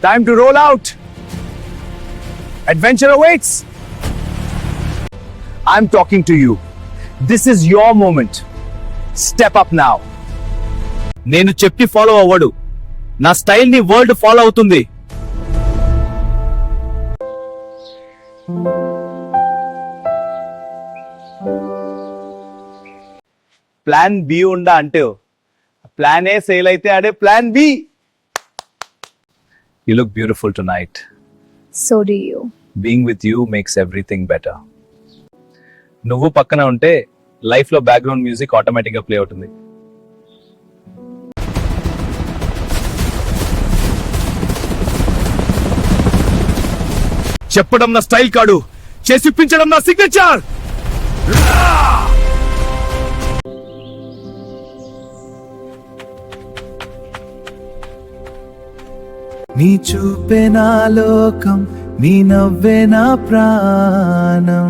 Time to roll out. Adventure awaits. I'm talking to you. This is your moment. Step up now. నేను చెప్పి follow అవ్వడు, నా style ని world follow అవుతుంది. Plan B ఉండా అంటే plan A sale అయితే అడే plan B. You look beautiful tonight. So do you. Being with you makes everything better. నువ్వు పక్కన ఉంటే లైఫ్ లో బ్యాక్గ్రౌండ్ మ్యూజిక్ ఆటోమేటిక్ గా ప్లే అవుతుంది. చెప్పడం నా స్టైల్ కాదు, చేసిప్పించడం నా సిగ్నేచర్. నీ చూపే నా లోకం, నీ నవ్వే నా ప్రాణం.